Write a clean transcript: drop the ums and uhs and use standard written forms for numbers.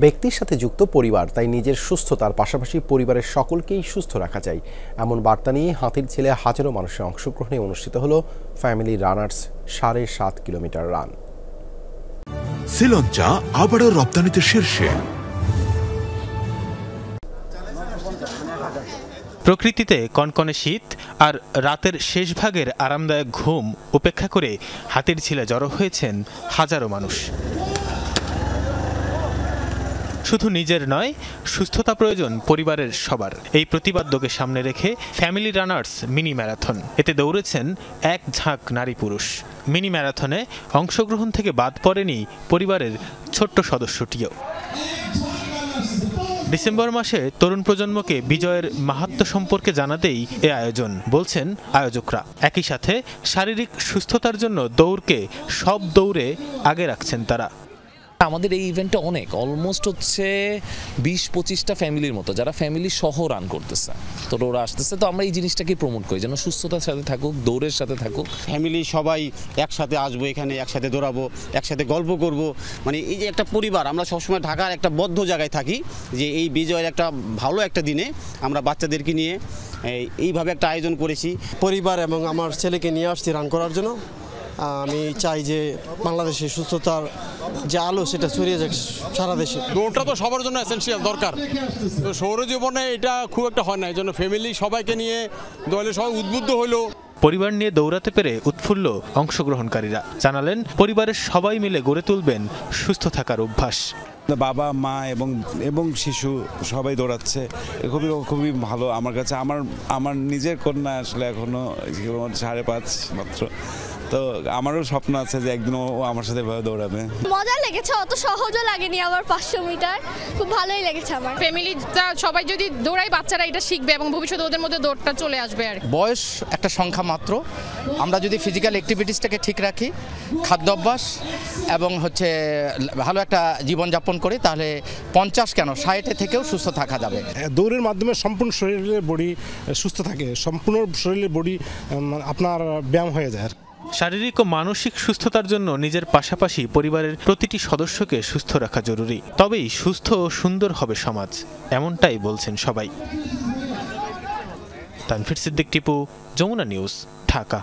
ব্যক্তির সাথে যুক্ত পরিবার, তাই নিজের সুস্থতার পাশাপাশি পরিবারের সকলকেই সুস্থ রাখা চাই, এমন বার্তা নিয়ে হাতির ছেলে হাজারো মানুষের অংশগ্রহণে অনুষ্ঠিত হলো family runners 7.5 kilometre run. Sri Lanka আবারও রপ্তানিতে শীর্ষে। প্রকৃতিতে কনকনে শীত আর রাতের শেষ ভাগের আরামদায়ক ঘুম উপেক্ষা করে হাতির ঝিলে জড়ো হয়েছেন হাজারো মানুষ। শুধু নিজের নয়, সুস্থতা প্রয়োজন পরিবারের সবার। এই প্রতিপাদ্যকে সামনে রেখে ফ্যামিলি রানার্স মিনি ম্যারাথন, এতে দৌড়েছেন এক ঝাঁক নারী পুরুষ। মিনি ম্যারাথনে অংশগ্রহণ থেকে বাদ পড়েনি পরিবারের ছোট্ট সদস্যটিও। ডিসেম্বর মাসে তরুণ প্রজন্মকে বিজয়ের মাহাত্ম্য সম্পর্কে জানাতেই এ আয়োজন, বলছেন আয়োজকরা। একই সাথে শারীরিক সুস্থতার জন্য দৌড়কে সব দৌড়ে আগে রাখছেন তারা। আমাদের এই ইভেন্টটা অলমোস্ট হচ্ছে 20-25টা ফ্যামিলির মতো, যারা ফ্যামিলি সহ রান করতেছে, তো ওরা আসতেছে। তো আমরা এই জিনিসটাকে প্রমোট করি যেন সুস্থতার সাথে থাকুক, দৌড়ের সাথে থাকুক। ফ্যামিলি সবাই একসাথে আসবো, এখানে একসাথে দৌড়াবো, একসাথে গল্প করব। মানে এই যে একটা পরিবার, আমরা সবসময় ঢাকার একটা বদ্ধ জায়গায় থাকি, যে এই বিজয়ের একটা ভালো একটা দিনে আমরা বাচ্চাদেরকে নিয়ে এইভাবে একটা আয়োজন করেছি। পরিবার এবং আমার ছেলেকে নিয়ে আসছি রান করার জন্য। আমি চাই যে বাংলাদেশের সুস্থতার যে আলো সেটা ছড়িয়ে যাক সারা দেশে। দৌড়টা তো সবার জন্য এসেনশিয়াল দরকার, তো শহর জীবনে এটা খুব একটা হয় না, এই জন্য ফ্যামিলি সবাইকে নিয়ে দৌড়লে সবাই উদ্বুদ্ধ হলো। পরিবার নিয়ে দৌড়াতে পেরে উৎফুল্ল অংশগ্রহণকারীরা, জানালেন পরিবারের সবাই মিলে গড়ে তুলবেন সুস্থ থাকার অভ্যাস। বাবা মা এবং শিশু সবাই দৌড়াচ্ছে, খুবই ভালো আমার কাছে। আমার নিজের কন্যা আসলে এখনো 5.5 মাত্র, তো আমারও স্বপ্ন আছে যে একদিন ও আমার সাথে দৌড়াবে। মজা লেগেছে, অত সহজও লাগেনি আমার 500 মিটার, খুব ভালোই লেগেছে আমার। ফ্যামিলিটা সবাই যদি দৌড়ায়, বাচ্চারা এটা শিখবে এবং ভবিষ্যতে ওদের মধ্যে দৌড়টা চলে আসবে। আর বয়স একটা সংখ্যা মাত্র, আমরা যদি ফিজিক্যাল অ্যাক্টিভিটিসটাকে ঠিক রাখি, খাদ্যাভ্যাস এবং ভালো একটা জীবনযাপন করি, তাহলে 50 কেন 60 থেকেও সুস্থ থাকা যাবে। দৌড়ের মাধ্যমে সম্পূর্ণ শরীরের বডি সুস্থ থাকে, সম্পূর্ণ শরীরের বডি আপনার ব্যায়াম হয়ে যায়। শারীরিক ও মানসিক সুস্থতার জন্য নিজের পাশাপাশি পরিবারের প্রতিটি সদস্যকে সুস্থ রাখা জরুরি, তবেই সুস্থ ও সুন্দর হবে সমাজ, এমনটাই বলছেন সবাই। তানভীর সিদ্দিক টিপু, যমুনা নিউজ, ঢাকা।